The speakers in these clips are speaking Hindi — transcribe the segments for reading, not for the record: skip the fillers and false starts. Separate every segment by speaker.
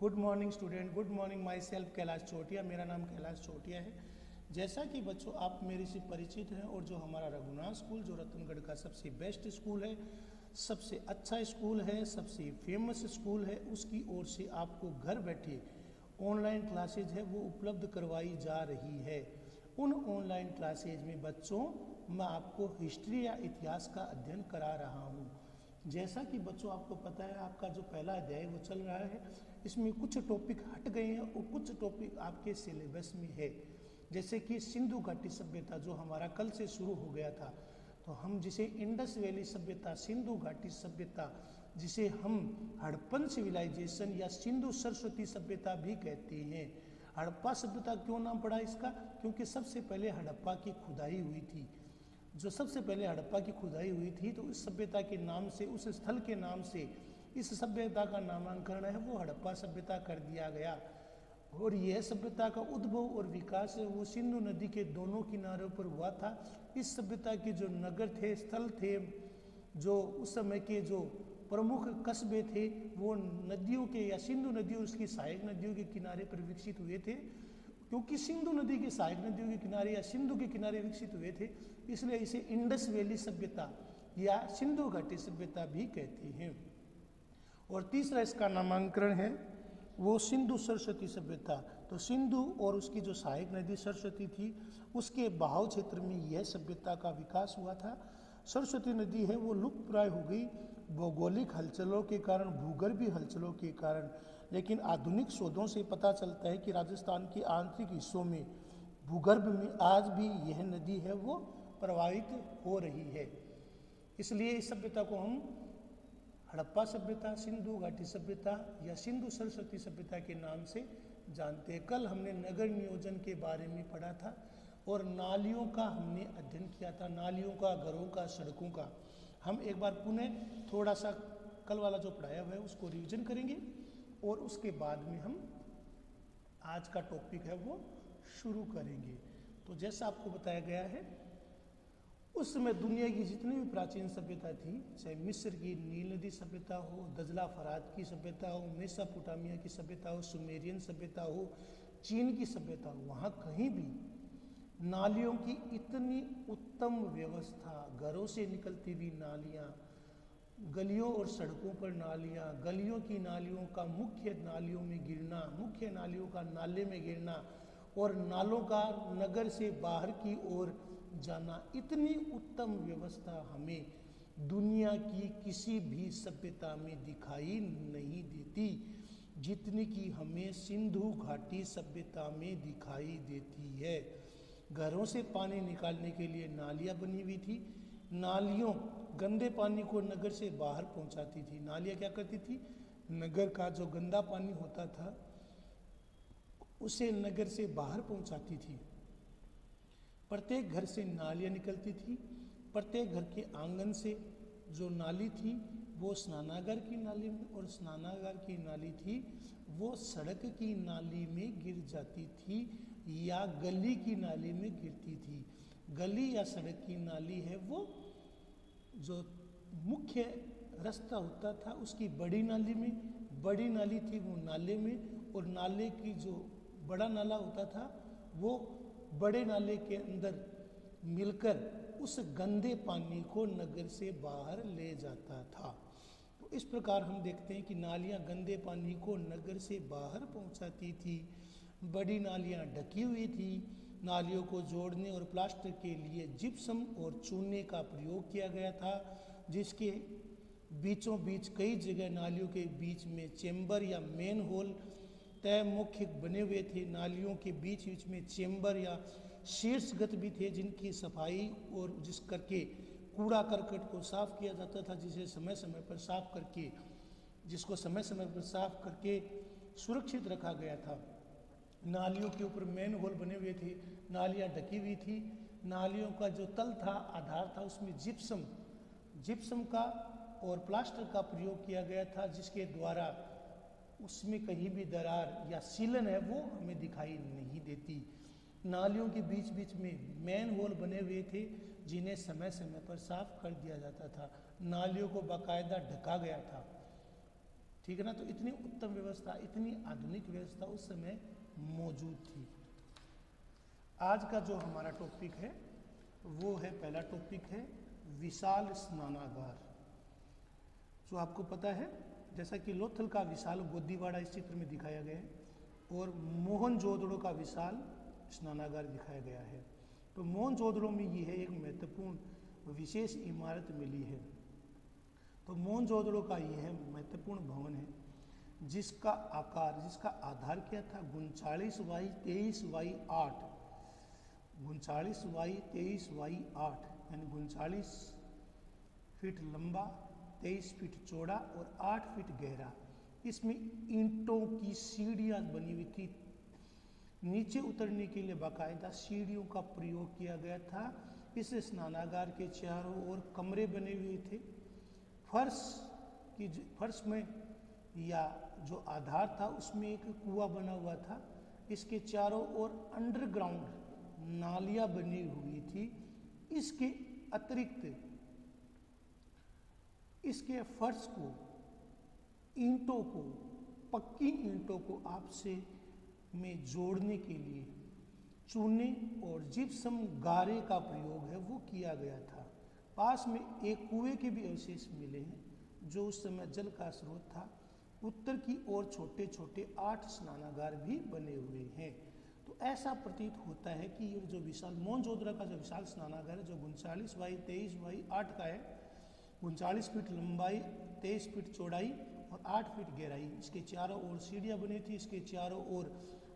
Speaker 1: Good morning student, good morning. Myself Kailash Chotiya, मेरा नाम कैलाश चोटिया है। जैसा कि बच्चों आप मेरे से परिचित हैं और जो हमारा रघुनाथ स्कूल जो रतनगढ़ का सबसे बेस्ट स्कूल है, सबसे अच्छा स्कूल है, सबसे फेमस स्कूल है, उसकी ओर से आपको घर बैठे ऑनलाइन क्लासेज है वो उपलब्ध करवाई जा रही है। उन ऑनलाइन क्लासेज में बच्चों मैं आपको हिस्ट्री या इतिहास का अध्ययन करा रहा हूँ। जैसा कि बच्चों आपको पता है, आपका जो पहला अध्याय वो चल रहा है, इसमें कुछ टॉपिक हट गए हैं और कुछ टॉपिक आपके सिलेबस में है। जैसे कि सिंधु घाटी सभ्यता जो हमारा कल से शुरू हो गया था, तो हम जिसे इंडस वैली सभ्यता, सिंधु घाटी सभ्यता, जिसे हम हड़प्पन सिविलाइजेशन या सिंधु सरस्वती सभ्यता भी कहते हैं। हड़प्पा सभ्यता क्यों नाम पड़ा इसका? क्योंकि सबसे पहले हड़प्पा की खुदाई हुई थी। जो सबसे पहले हड़प्पा की खुदाई हुई थी, तो इस सभ्यता के नाम से, उस स्थल के नाम से इस सभ्यता का नामांकन है वो हड़प्पा सभ्यता कर दिया गया। और यह सभ्यता का उद्भव और विकास है वो सिंधु नदी के दोनों किनारों पर हुआ था। इस सभ्यता के जो नगर थे, स्थल थे, जो उस समय के जो प्रमुख कस्बे थे, वो नदियों के या सिंधु नदी और उसकी सहायक नदियों के किनारे पर विकसित हुए थे। क्योंकि सिंधु नदी के सहायक नदियों के किनारे या सिंधु के किनारे विकसित हुए थे, इसलिए इसे इंडस वैली सभ्यता या सिंधु घाटी सभ्यता भी कहते हैं। और तीसरा इसका नामांकन है वो सिंधु सरस्वती सभ्यता। तो सिंधु और उसकी जो सहायक नदी सरस्वती थी, उसके बहाव क्षेत्र में यह सभ्यता का विकास हुआ था। सरस्वती नदी है वो लुप्त प्राय हो गई भौगोलिक हलचलों के कारण, भूगर्भीय हलचलों के कारण। लेकिन आधुनिक शोधों से पता चलता है कि राजस्थान के आंतरिक हिस्सों में, भूगर्भ में आज भी यह नदी है वो प्रवाहित हो रही है। इसलिए इस सभ्यता को हम हड़प्पा सभ्यता, सिंधु घाटी सभ्यता या सिंधु सरस्वती सभ्यता के नाम से जानते हैं। कल हमने नगर नियोजन के बारे में पढ़ा था और नालियों का हमने अध्ययन किया था, नालियों का, घरों का, सड़कों का। हम एक बार पुनः थोड़ा सा कल वाला जो पढ़ाया हुआ है उसको रिवीजन करेंगे और उसके बाद में हम आज का टॉपिक है वो शुरू करेंगे। तो जैसा आपको बताया गया है, उस समय दुनिया की जितनी भी प्राचीन सभ्यता थी, चाहे मिस्र की नील नदी सभ्यता हो, दजला फरात की सभ्यता हो, मेसोपोटामिया की सभ्यता हो, सुमेरियन सभ्यता हो, चीन की सभ्यता हो, वहाँ कहीं भी नालियों की इतनी उत्तम व्यवस्था, घरों से निकलती हुई नालियाँ, गलियों और सड़कों पर नालियाँ, गलियों की नालियों का मुख्य नालियों में गिरना, मुख्य नालियों का नाले में गिरना और नालों का नगर से बाहर की ओर जाना, इतनी उत्तम व्यवस्था हमें दुनिया की किसी भी सभ्यता में दिखाई नहीं देती जितनी कि हमें सिंधु घाटी सभ्यता में दिखाई देती है। घरों से पानी निकालने के लिए नालियाँ बनी हुई थी। नालियों गंदे पानी को नगर से बाहर पहुंचाती थी। नालियाँ क्या करती थी? नगर का जो गंदा पानी होता था उसे नगर से बाहर पहुंचाती थी। प्रत्येक घर से नालियाँ निकलती थी। प्रत्येक घर के आंगन से जो नाली थी वो स्नानागार की नाली में, और स्नानागार की नाली थी वो सड़क की नाली में गिर जाती थी या गली की नाली में गिरती थी। गली या सड़क की नाली है वो जो मुख्य रास्ता होता था उसकी बड़ी नाली में, बड़ी नाली थी वो नाले में, और नाले की जो बड़ा नाला होता था वो बड़े नाले के अंदर मिलकर उस गंदे पानी को नगर से बाहर ले जाता था। तो इस प्रकार हम देखते हैं कि नालियाँ गंदे पानी को नगर से बाहर पहुंचाती थी। बड़ी नालियाँ ढकी हुई थी। नालियों को जोड़ने और प्लास्टर के लिए जिप्सम और चूने का प्रयोग किया गया था, जिसके बीचों बीच कई जगह नालियों के बीच में चेम्बर या मेन होल तय मुख्य बने हुए थे। नालियों के बीच बीच में चेम्बर या शीर्षगत भी थे जिनकी सफाई और जिस करके कूड़ा करकट को साफ किया जाता था, जिसको समय समय पर साफ करके सुरक्षित रखा गया था। नालियों के ऊपर मेन होल बने हुए थे, नालियाँ ढकी हुई थी। नालियों का जो तल था, आधार था, उसमें जिप्सम का और प्लास्टर का प्रयोग किया गया था, जिसके द्वारा उसमें कहीं भी दरार या सीलन है वो हमें दिखाई नहीं देती। नालियों के बीच बीच में मेन होल बने हुए थे जिन्हें समय समय पर साफ कर दिया जाता था। नालियों को बाकायदा ढका गया था। ठीक है ना। तो इतनी उत्तम व्यवस्था, इतनी आधुनिक व्यवस्था उस समय मौजूद थी। आज का जो हमारा टॉपिक है वो है, पहला टॉपिक है विशाल स्नानागार। जो आपको पता है, जैसा कि लोथल का विशाल गोदीवाड़ा इस चित्र में दिखाया गया है और मोहनजोदड़ो का विशाल स्नानागार दिखाया गया है। तो मोहनजोदड़ो में ये है एक महत्वपूर्ण विशेष इमारत मिली है। तो मोहनजोदड़ो का ये है महत्वपूर्ण भवन है, जिसका आकार, जिसका आधार क्या था, 39x23x8, 39x23x8 यानी 39 फीट लंबा, 23 फीट चौड़ा और 8 फीट गहरा। इसमें ईंटों की सीढ़ियाँ बनी हुई थी। नीचे उतरने के लिए बाकायदा सीढ़ियों का प्रयोग किया गया था। इस स्नानागार के चारों ओर कमरे बने हुए थे। फर्श में या जो आधार था उसमें एक कुआं बना हुआ था। इसके चारों ओर अंडरग्राउंड नालियाँ बनी हुई थी। इसके अतिरिक्त इसके फर्श को, ईंटों को, पक्की ईंटों को आपसे में जोड़ने के लिए चूने और जिप्सम गारे का प्रयोग है वो किया गया था। पास में एक कुएं के भी अवशेष मिले हैं जो उस समय जल का स्रोत था। उत्तर की ओर छोटे छोटे 8 स्नानागार भी बने हुए हैं। तो ऐसा प्रतीत होता है कि ये जो विशाल मोहनजोदड़ो का जो विशाल स्नानागार है, जो 39x23x8 का है, 39 फीट लंबाई, 23 फीट चौड़ाई और 8 फीट गहराई, इसके चारों ओर सीढ़ियाँ बनी थी। इसके चारों ओर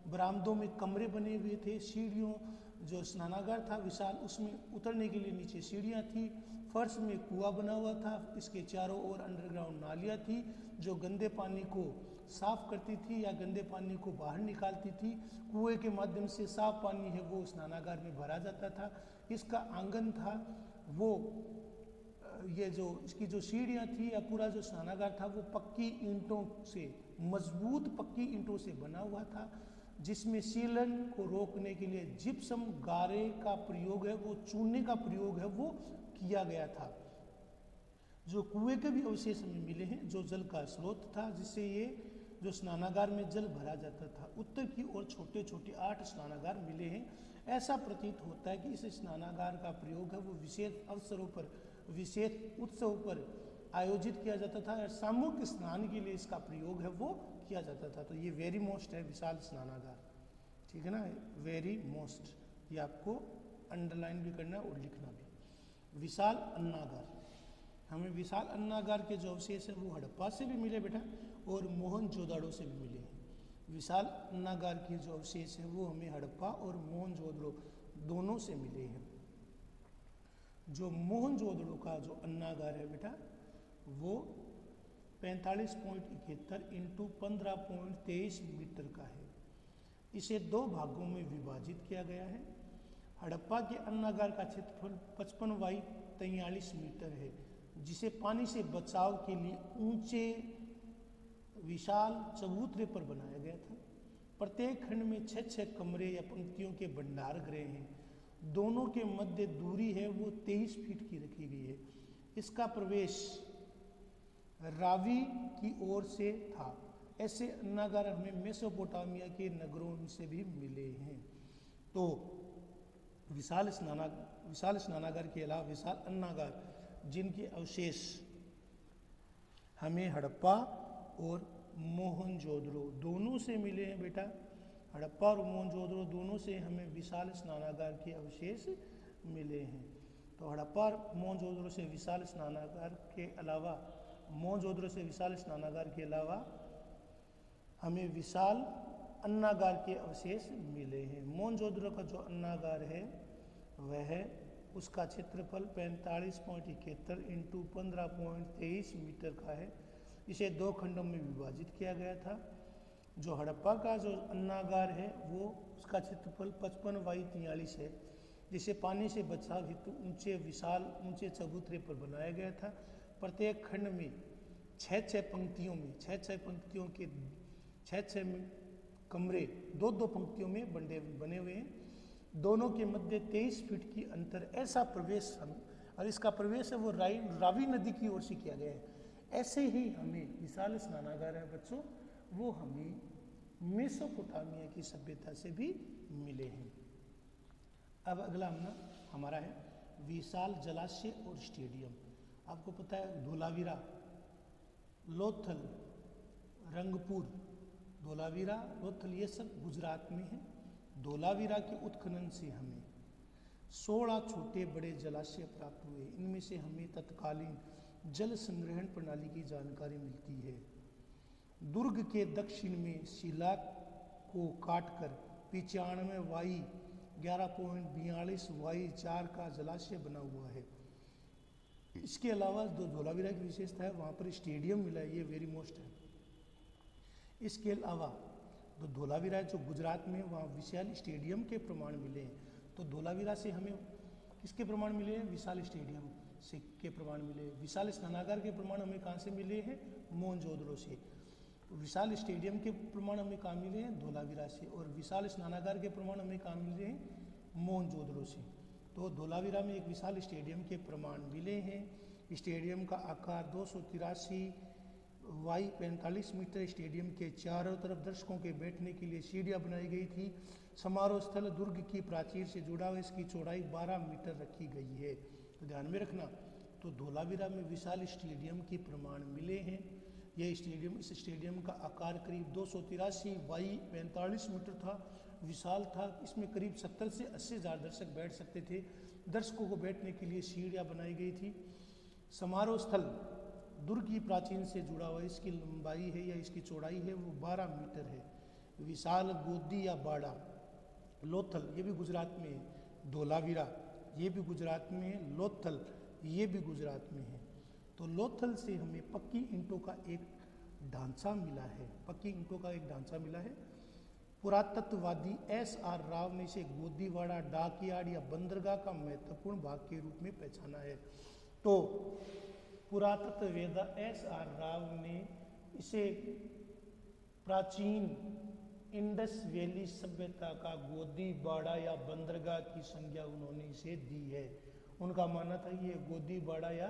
Speaker 1: बरामदों में कमरे बने हुए थे। सीढ़ियों, जो स्नानागार था विशाल, उसमें उतरने के लिए नीचे सीढ़ियाँ थी। फर्श में कुआं बना हुआ था। इसके चारों ओर अंडरग्राउंड नालियाँ थी जो गंदे पानी को साफ करती थी या गंदे पानी को बाहर निकालती थी। कुएं के माध्यम से साफ पानी है वो स्नानागार में भरा जाता था। इसका आंगन था वो, ये जो इसकी जो सीढ़ियाँ थी या पूरा जो स्नानागार था वो पक्की ईंटों से, मजबूत पक्की ईंटों से बना हुआ था, जिसमें सीलन को रोकने के लिए जिप्सम गारे का प्रयोग है वो, चूने का प्रयोग है वो किया गया था। जो कुएं के भी अवशेष हमें मिले हैं, जो जल का स्रोत था जिससे ये जो स्नानागार में जल भरा जाता था। उत्तर की ओर छोटे छोटे 8 स्नानागार मिले हैं। ऐसा प्रतीत होता है कि इस स्नानागार का प्रयोग है वो विशेष अवसरों पर, विशेष उत्सव पर आयोजित किया जाता था और सामूहिक स्नान के लिए इसका प्रयोग है वो किया जाता था। तो ये वेरी मोस्ट है विशाल स्नानागार, ठीक है ना, वेरी मोस्ट, ये आपको अंडरलाइन भी करना और लिखना भी। विशाल अन्नागार, हमें विशाल अन्नागार के जो अवशेष है वो हड़प्पा से भी मिले बेटा और मोहनजोदड़ो से भी मिले हैं। विशाल अन्नागार के जो अवशेष है वो हमें हड़प्पा और मोहनजोदड़ो दोनों से मिले हैं। जो मोहनजोदड़ो का जो अन्नागार है बेटा वो 45.71 × 15.23 मीटर का है। इसे 2 भागों में विभाजित किया गया है। हड़प्पा के अन्नागार का क्षेत्रफल 55x43 मीटर है, जिसे पानी से बचाव के लिए ऊंचे विशाल चबूतरे पर बनाया गया था। प्रत्येक खंड में 6-6 कमरे या पंक्तियों के भंडार गृह हैं। दोनों के मध्य दूरी है वो 23 फीट की रखी गई है। इसका प्रवेश रावी की ओर से था। ऐसे अन्नागार हमें मेसोपोटामिया के नगरों से भी मिले हैं। तो विशाल स्नानागार के अलावा विशाल अन्नागार जिनके अवशेष हमें हड़प्पा और मोहनजोदड़ो दोनों से मिले हैं बेटा, हड़प्पा और मोहनजोदड़ो दोनों से हमें विशाल स्नानागार के अवशेष मिले हैं। तो हड़प्पा और मोहनजोदड़ो से विशाल स्नानागार के अलावा, मोहनजोदड़ो से विशाल स्नानागार के अलावा हमें विशाल अन्नागार के अवशेष मिले हैं। मोहनजोदड़ो का जो अन्नागार है वह उसका क्षेत्रफल 45.71 × 15.23 मीटर का है। इसे 2 खंडों में विभाजित किया गया था। जो हड़प्पा का जो अन्नागार है वो उसका क्षेत्रफल 55x43 है, जिसे पानी से बचाव हेतु ऊंचे चबूतरे पर बनाया गया था। प्रत्येक खंड में 6-6 पंक्तियों में 6-6 के 6-6 कमरे 2-2 पंक्तियों में बने हुए हैं। दोनों के मध्य 23 फीट की अंतर। ऐसा प्रवेश और इसका प्रवेश है वो रावी नदी की ओर से किया गया है। ऐसे ही हमें विशाल स्नानागार है बच्चों, वो हमें मेसोपोटामिया की सभ्यता से भी मिले हैं। अब अगला हमारा है विशाल जलाशय और स्टेडियम। आपको पता है धोलावीरा, लोथल, रंगपुर, धोलावीरा, लोथल ये सब गुजरात में है। धोलावीरा के उत्खनन से हमें 16 छोटे बड़े जलाशय प्राप्त हुए। इनमें से हमें तत्कालीन जल संग्रहण प्रणाली की जानकारी मिलती है। दुर्ग के दक्षिण में शिला को काटकर 95 वाई 11.42 वाई 4 का जलाशय बना हुआ है। इसके अलावा जो धोलावीरा की विशेषता है, वहाँ पर स्टेडियम मिला है, ये वेरी मोस्ट है। इसके अलावा जो धोलावीरा जो गुजरात में, वहाँ विशाल स्टेडियम के प्रमाण मिले हैं। तो धोलावीरा से हमें किसके प्रमाण मिले हैं? विशाल स्टेडियम से के प्रमाण मिले। विशाल स्नानागार के प्रमाण हमें कहाँ से मिले हैं? मोहनजोदड़ो से। विशाल स्टेडियम के प्रमाण हमें कहाँ मिले हैं? धोलावीरा से। और विशाल स्नानागार के प्रमाण हमें कहाँ मिले हैं? मोहनजोदड़ो से। तो धोलावीरा में एक विशाल स्टेडियम के प्रमाण मिले हैं। स्टेडियम का आकार 283 वाई 45 मीटर। स्टेडियम के चारों तरफ दर्शकों के बैठने के लिए सीढ़ियाँ बनाई गई थी। समारोह स्थल दुर्ग की प्राचीर से जुड़ा हुआ, इसकी चौड़ाई 12 मीटर रखी गई है। तो ध्यान में रखना, तो धोलावीरा में विशाल स्टेडियम के प्रमाण मिले हैं। यह स्टेडियम, इस स्टेडियम का आकार करीब 283 बाई 45 मीटर था, विशाल था। इसमें करीब 70 से 80 हज़ार दर्शक बैठ सकते थे। दर्शकों को बैठने के लिए सीढ़ियाँ बनाई गई थी। समारोह स्थल दुर्ग की प्राचीन से जुड़ा हुआ, इसकी लंबाई है या इसकी चौड़ाई है वो 12 मीटर है। विशाल गोदी या बाड़ा, लोथल ये भी गुजरात में है। धोलावीरा ये भी गुजरात में है। लोथल ये भी गुजरात में है। तो लोथल से हमें पक्की ईंटों का एक ढांचा मिला है। पक्की ईंटों का एक ढांचा मिला है। पुरातत्ववादी S.R. राव ने इसे गोदीवाड़ा, डाकयार्ड या बंदरगाह का महत्वपूर्ण भाग के रूप में पहचाना है। तो पुरातत्ववेत्ता S.R. राव ने इसे प्राचीन इंडस वैली सभ्यता का गोदीवाड़ा या बंदरगाह की संज्ञा उन्होंने इसे दी है। उनका मानना था कि ये गोदीवाड़ा या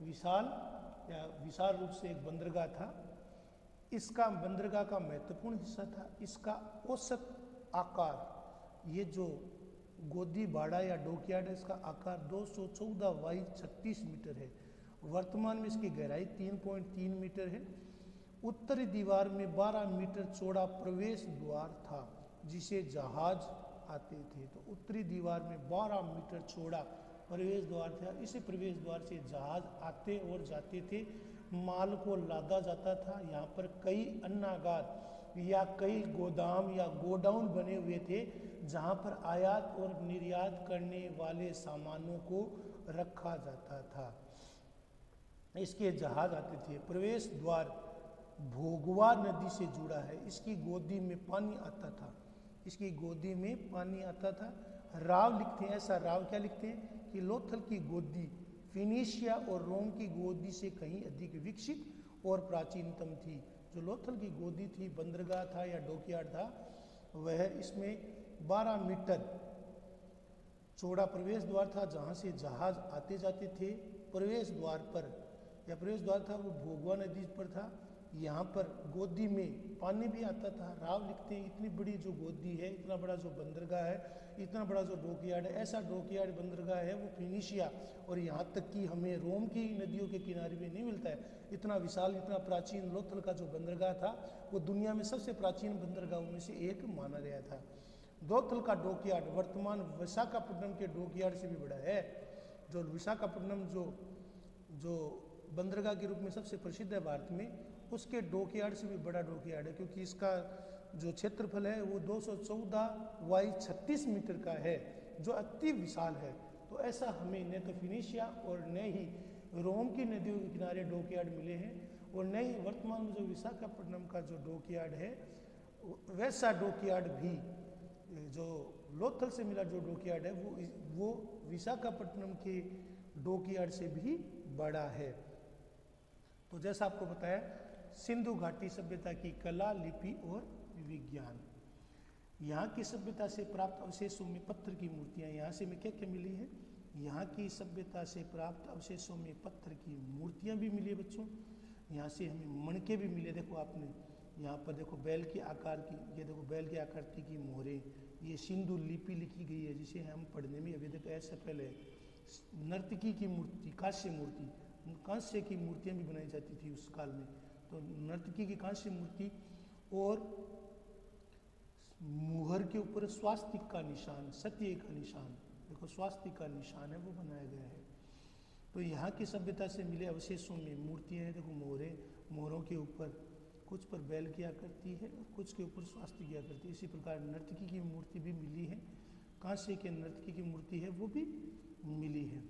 Speaker 1: विशाल रूप से एक बंदरगाह था। इसका बंदरगाह का महत्वपूर्ण हिस्सा था। इसका औसत आकार, ये जो गोदीवाड़ा या डॉकयार्ड है, इसका आकार 214 बाई 36 मीटर है। वर्तमान में इसकी गहराई 3.3 मीटर है। उत्तरी दीवार में 12 मीटर चौड़ा प्रवेश द्वार था जिसे जहाज आते थे। तो उत्तरी दीवार में 12 मीटर चौड़ा प्रवेश द्वार था। इसी प्रवेश द्वार से जहाज आते और जाते थे, माल को लादा जाता था। यहाँ पर कई अन्नागार या कई गोदाम या गोडाउन बने हुए थे जहाँ पर आयात और निर्यात करने वाले सामानों को रखा जाता था। इसके जहाज आते थे। प्रवेश द्वार भोगवा नदी से जुड़ा है। इसकी गोदी में पानी आता था। इसकी गोदी में पानी आता था। राव लिखते हैं, ऐसा राव क्या लिखते हैं कि लोथल की गोदी फिनिशिया और रोम की गोदी से कहीं अधिक विकसित और प्राचीनतम थी। जो लोथल की गोदी थी, बंदरगाह था या डॉकयार्ड था, वह इसमें 12 मीटर चौड़ा प्रवेश द्वार था जहाँ से जहाज आते जाते थे। प्रवेश द्वार पर या प्रवेश द्वार था वो भोगवा नदी पर था। यहाँ पर गोदी में पानी भी आता था। राव लिखते हैं इतनी बड़ी जो गोदी है, इतना बड़ा जो बंदरगाह है, इतना बड़ा जो डॉकयार्ड है, ऐसा डॉकयार्ड बंदरगाह है वो फिनिशिया और यहाँ तक कि हमें रोम की नदियों के किनारे में नहीं मिलता है। इतना विशाल, इतना प्राचीन लोथल का जो बंदरगाह था वो दुनिया में सबसे प्राचीन बंदरगाहों में से एक माना गया था। लोथल का डॉकयार्ड वर्तमान विशाखापट्टनम के डॉकयार्ड से भी बड़ा है। जो विशाखापट्टनम जो बंदरगाह के रूप में सबसे प्रसिद्ध है भारत में, उसके डॉकयार्ड से भी बड़ा डॉकयार्ड है, क्योंकि इसका जो क्षेत्रफल है वो 214 बाई 36 मीटर का है, जो अति विशाल है। तो ऐसा हमें न तो फिनिशिया और न ही रोम की नदियों के किनारे डॉकयार्ड मिले हैं, और न ही वर्तमान में जो विशाखापट्टनम का जो डॉकयार्ड है वैसा डॉकयार्ड भी जो लोथल से मिला जो डॉकयार्ड है वो विशाखापट्टनम के डॉकयार्ड से भी बड़ा है। तो जैसा आपको बताया, सिंधु घाटी सभ्यता की कला, लिपि और विज्ञान। यहाँ की सभ्यता से प्राप्त अवशेषों में पत्थर की मूर्तियाँ, यहाँ से हमें क्या क्या मिली है? यहाँ की सभ्यता से प्राप्त अवशेषों में पत्थर की मूर्तियाँ भी मिली है बच्चों। यहाँ से हमें मणके भी मिले। देखो आपने यहाँ पर देखो बैल के आकार की, ये देखो बैल के आकृति की मोहरें, ये सिंधु लिपि लिखी गई है जिसे हम पढ़ने में अभी तक ऐसा पहले नर्तकी की मूर्ति, कांस्य मूर्ति, कांस्य की मूर्तियाँ भी बनाई जाती थी उस काल में। तो नर्तकी की कांस्य मूर्ति और मुहर के ऊपर स्वास्तिक का निशान, सत्य का निशान, देखो स्वास्तिक का निशान है वो बनाया गया है। तो यहाँ की सभ्यता से मिले अवशेषों में मूर्तियाँ हैं। देखो मोहरें, मोहरों के ऊपर कुछ पर बैल की आकृति है और कुछ के ऊपर स्वास्तिक की आकृति। इसी प्रकार नर्तकी की मूर्ति भी मिली है, कांस्य के नर्तकी की मूर्ति है वो भी मिली है।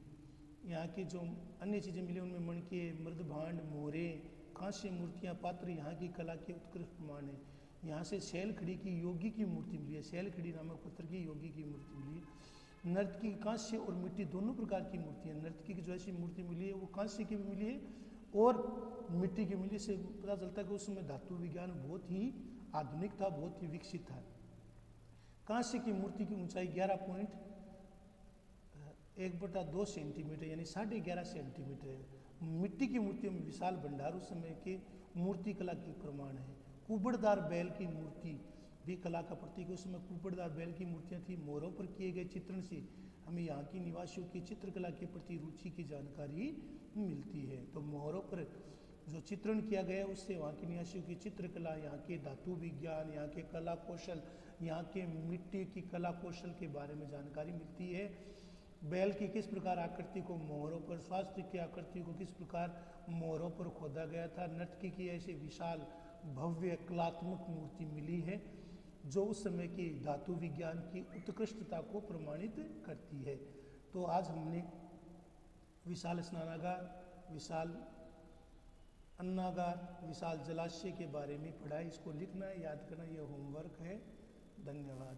Speaker 1: यहाँ की जो अन्य चीज़ें मिली उनमें मणके, मृदभांड, मोहरें, कांस्य मूर्तियाँ, पात्र यहाँ की कला के उत्कृष्ट प्रमाण है। यहाँ से शैलखड़ी की योगी की मूर्ति मिली है, शैलखड़ी नामक पत्थर की योगी की मूर्ति मिली है। नर्तकी की कांस्य और मिट्टी दोनों प्रकार की मूर्तियाँ, नर्तकी की जो ऐसी मूर्ति मिली है वो कांस्य की भी मिली है और मिट्टी की मिली। से पता चलता है कि उस समय धातु विज्ञान बहुत ही आधुनिक था, बहुत ही विकसित था। कांस्य की मूर्ति की ऊंचाई 11.1/2 सेंटीमीटर यानी 11.5 सेंटीमीटर है। मिट्टी की मूर्तियों में विशाल भंडार उस समय के मूर्ति कला के प्रमाण है। कुबड़दार बैल की मूर्ति भी कला का प्रतीक है। उस समय कुबड़दार बैल की मूर्तियाँ थी। मोहरों पर किए गए चित्रण से हमें यहाँ की निवासियों की चित्रकला के प्रति रुचि की जानकारी मिलती है। तो मोहरों पर जो चित्रण किया गया है उससे वहाँ के निवासियों की चित्रकला, यहाँ के धातु विज्ञान, यहाँ के कला कौशल, यहाँ के मिट्टी की कला कौशल के बारे में जानकारी मिलती है। बैल की किस प्रकार आकृति को मोहरों पर, स्वास्तिक की आकृति को किस प्रकार मोहरों पर खोदा गया था। नर्तकी की ऐसे विशाल भव्य कलात्मक मूर्ति मिली है जो उस समय की धातु विज्ञान की उत्कृष्टता को प्रमाणित करती है। तो आज हमने विशाल स्नानागार, विशाल अन्नागार, विशाल जलाशय के बारे में पढ़ा है। इसको लिखना है, याद करना, यह होमवर्क है। धन्यवाद।